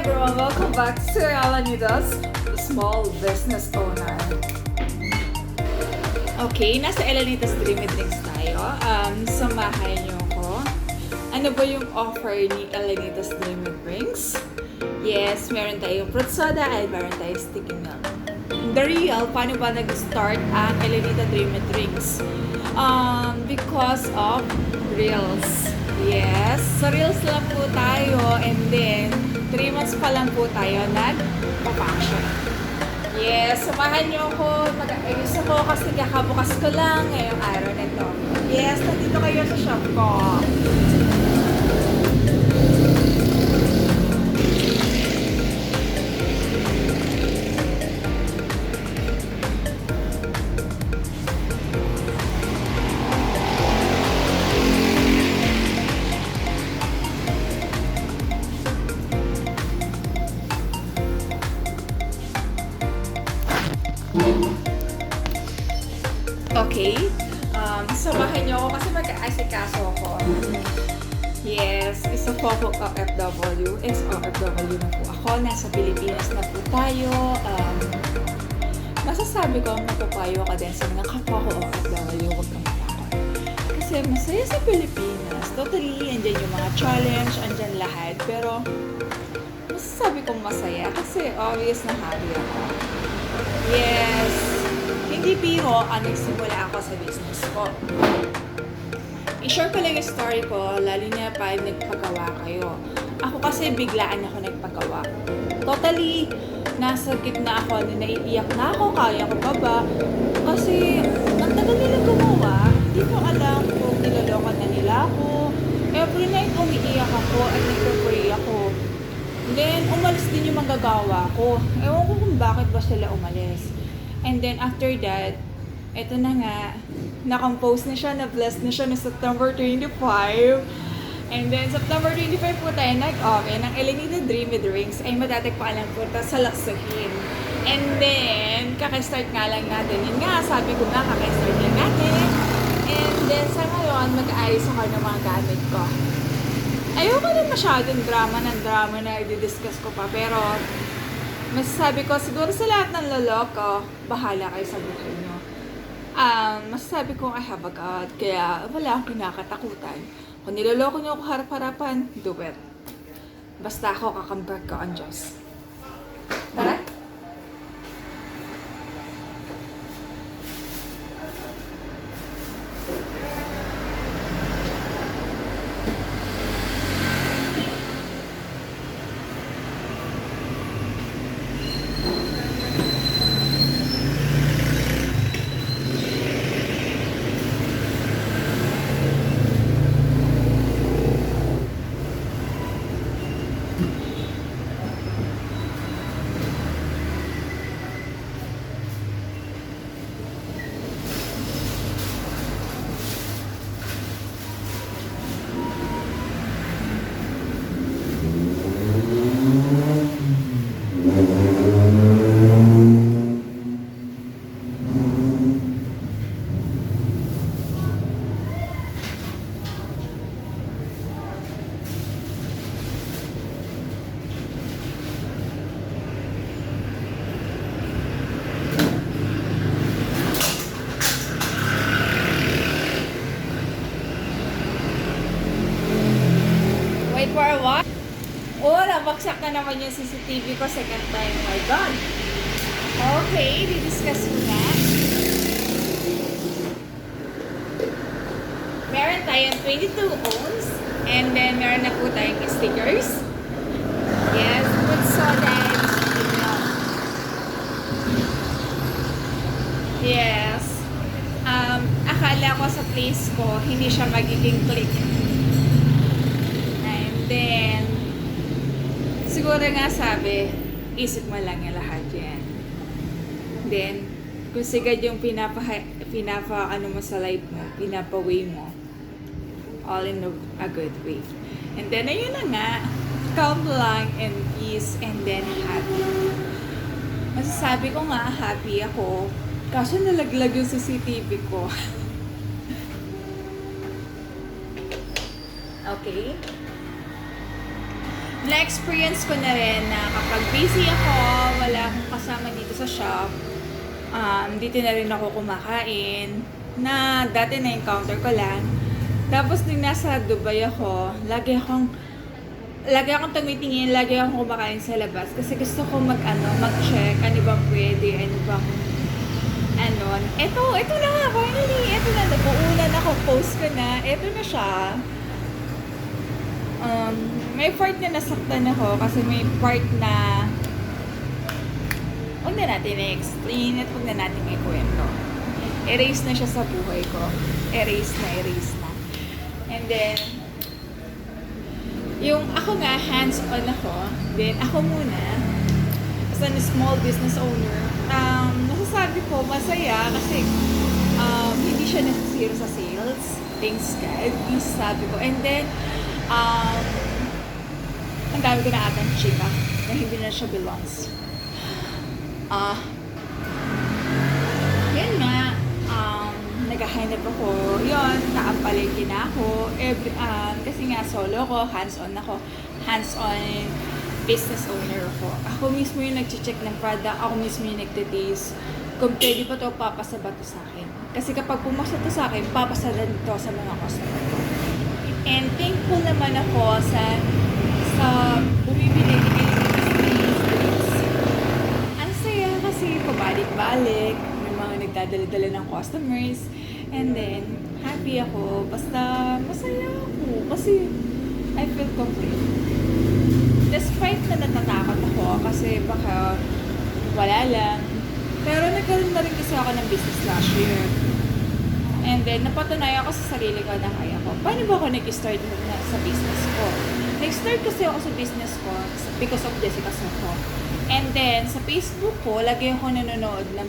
everyone, welcome back to Alanidas, Small Business Owner. Okay, nasa Alanidas Dreamy Drinks tayo. Samahan niyo ko. Ano ba yung offer ni Alanidas Dreamy Drinks? Yes, meron tayong fruit soda at meron tayong sticky milk. The real, paano ba nag-start ang Alanidas Dreamy Drinks? Because of Reels. Yes, sa Reels lang po tayo and then 3 months pa lang po tayo nag-function. Yes, samahan niyo ako, mag-ayos ako kasi kakabukas ko lang ngayong araw na ito. Yes, nandito kayo sa shop ko. Okay, samahan niyo ako kasi mag-aasikaso ako. Yes, isa po ako OFW, ex-OFW na po ako, nasa Pilipinas na po tayo. Masasabi ko, mapapayo ka din sa mga kapwa ko OFW, huwag kang matakot. Kasi masaya sa Pilipinas, totally, andyan yung mga challenge, andyan lahat, pero masasabi kong masaya kasi obvious na happy ako. Yes, hindi biro nagsimula ako sa business ko. I-share ko lang yung story ko, lalo na pa nagpagawa kayo. Ako kasi biglaan ako nagpagawa. Totally, nasa gitna ako, naiiyak na ako, kaya ko pa ba? Kasi, ang tagal nila gumawa, hindi ko alam kung niloloko na nila ako. Every night umiiyak ako at nagpapray ako. Then, umalis din yung manggagawa ko. Ewan ko kung bakit ba sila umalis. And then, after that, eto na nga, na-compose na siya, na-bless na siya na September 25. And then, September 25 po tayo nag-open ng Alanidas Dreamy Drinks ay matatagpuan lang po ito sa Laksuhin. And then, kakistart nga lang natin. Yun nga, sabi ko nga, kakistart lang natin. And then, sa ngayon, mag-aayos ako ng mga gamit ko. Ayoko na masyadong drama na i-discuss ko pa, pero masasabi ko, siguro sa lahat ng loloko, bahala kayo sa buhay nyo. Masasabi ko, I have a God, kaya wala akong kinakatakutan. Kung niloloko nyo ako harap-harapan, do it. Basta ako, kakambag ko ang Diyos. Tara? Wait for a while. Oh, nabagsak na naman yung CCTV ko second time. Oh my God. Okay, didiscuss ko na. Meron tayong 22 ohms. And then, meron na po tayong stickers. Yes, fruit soda and sticky milk. Yes. Akala ko sa place ko, hindi siya magiging click. Then, siguro nga sabi, isip mo lang yung lahat yan. Then, kung sigad yung ano mo sa life mo, pinapa-way mo, all in a good way. And then, ayun na nga, calm lang and peace and then happy. Masasabi ko nga, happy ako, kaso nalaglag yung CCTV ko. Okay? na-experience ko na rin na kapag busy ako, wala akong kasama dito sa shop, dito na rin ako kumakain, na dati na-encounter ko lang. Tapos nung nasa Dubai ako, lagi akong tumitingin, lagi akong kumakain sa labas kasi gusto ko mag-check ano bang pwede, ano bang ito na nga, finally, ito na, nabuunan ako, post ko na, ito na siya. May part na nasaktan ako kasi may part na huwag na natin i-explain at huwag na natin i-kwento. Erase na siya sa buhay ko. Erase na. And then, yung ako nga, hands-on ako, then ako muna, as a small business owner, masasabi ko, masaya kasi hindi siya nasisiro sa sales. Thanks God, sabi ko. And then, ang dami ko na atang chika na hindi na siya belongs. Yan nga, naghahanap ako. Yun, nakapalengke na ako. Kasi nga solo ko, hands-on ako. Hands-on business owner ako. Ako mismo yung nag-check ng product, ako mismo yung nagtitaste. Kung pwede pa to, papasa ba to sa akin? Kasi kapag pumasa to sa akin, papasa din to sa mga customer ko. And thankful naman ako sa bumibili ni Experience. Ang saya kasi pabalik-balik, may mga nagdadala-dala ng customers. And then, happy ako. Basta masaya ako kasi I feel complete. Despite na natatakot ako kasi baka wala lang. Pero nagkaroon na rin kasi ako ng business last year. And then, napatunayan ako sa sarili ko na kaya ko. Paano ba ako nag-start sa business ko? Nag-start kasi ako sa business ko because of Jessica Soho. And then, sa Facebook ko, lagi ako nanonood na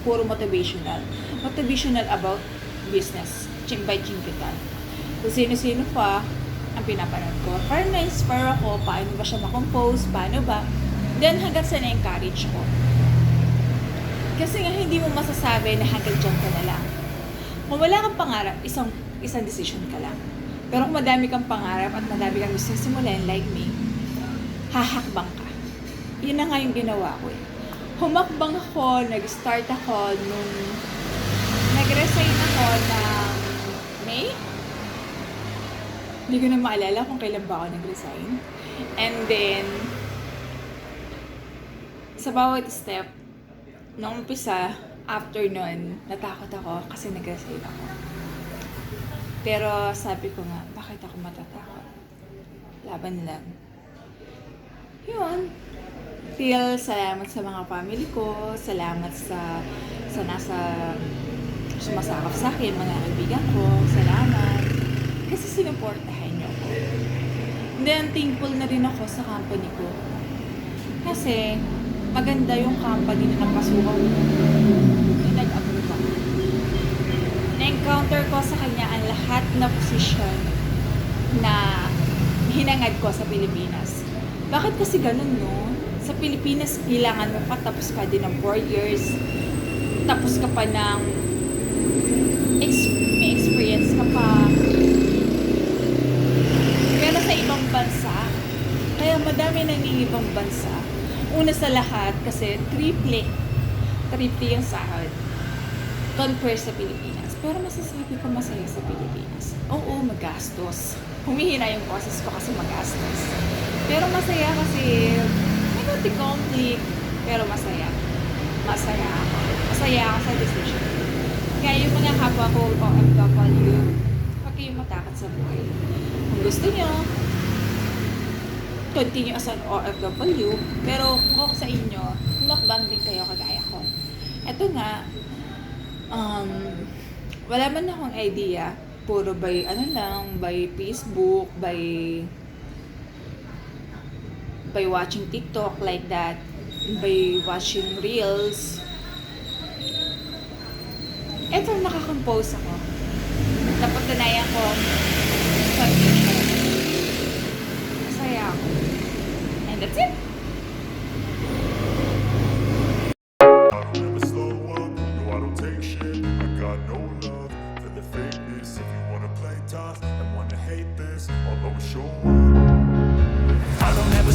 puro motivational. Motivational about business. By Chinkitan. Kung sino-sino pa ang pinapanood ko. Para na-inspire ako, paano ba siya makompose, paano ba. Then, hanggang sa na-encourage ko. Kasi nga, hindi mo masasabi na hanggang dyan ka na lang. Kung wala kang pangarap, isang decision ka lang. Pero kung madami kang pangarap at madami kang gusto simulan, like me, hahakbang ka. Yun na nga yung ginawa ko eh. Humakbang ako, nag-start ako nung nag-resign ako ng May. Hindi ko na maalala kung kailan ba ako nag-resign. And then, sa bawat step, nung umpisa, after nun, natakot ako kasi nag-resign ako. Pero sabi ko nga, bakit ako matatakot? Laban lang. Yun. Till, salamat sa mga family ko, salamat sa nasa sumasakop sa akin, mga kaibigan ko, salamat. Kasi sinuportahan niyo ako. And then, thankful na rin ako sa company ko. Kasi, maganda yung company na napasukan ko. Yung nag-approve ako. Na-encounter ko sa kanya ang lahat na position na hinangad ko sa Pilipinas. Bakit kasi ganun, no? Sa Pilipinas, kailangan mo pa, tapos ka din ng 4 years. Tapos ka pa ng may experience ka pa. Pero sa ibang bansa, kaya madami nang ibang bansa. Una sa lahat, kasi triple yung sahod compare sa Pilipinas. Pero masasabi ko masaya sa Pilipinas. Oo, magastos. Humihina yung boses ko kasi magastos. Pero masaya kasi may konti conflict. Pero masaya. Masaya ako. Masaya ako sa decision. Kaya yung mga kapwa ko OFW, huwag kayong matakot sa buhay. Kung gusto nyo, continue as an OFW, pero kung ako sa inyo, humakbang din kayo kagaya ko. Ito nga, wala man akong idea, puro by Facebook, by watching TikTok like that, by watching Reels. Ito, nakakompose ako. Napatunayan ko, masaya ako. And that's it. Never slow up, no I don't take shit. I got no love for the fakeness. If you wanna play tough and wanna hate this, I'll always show up. I don't ever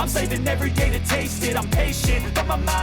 I'm saving every day to taste it. I'm patient, but my mind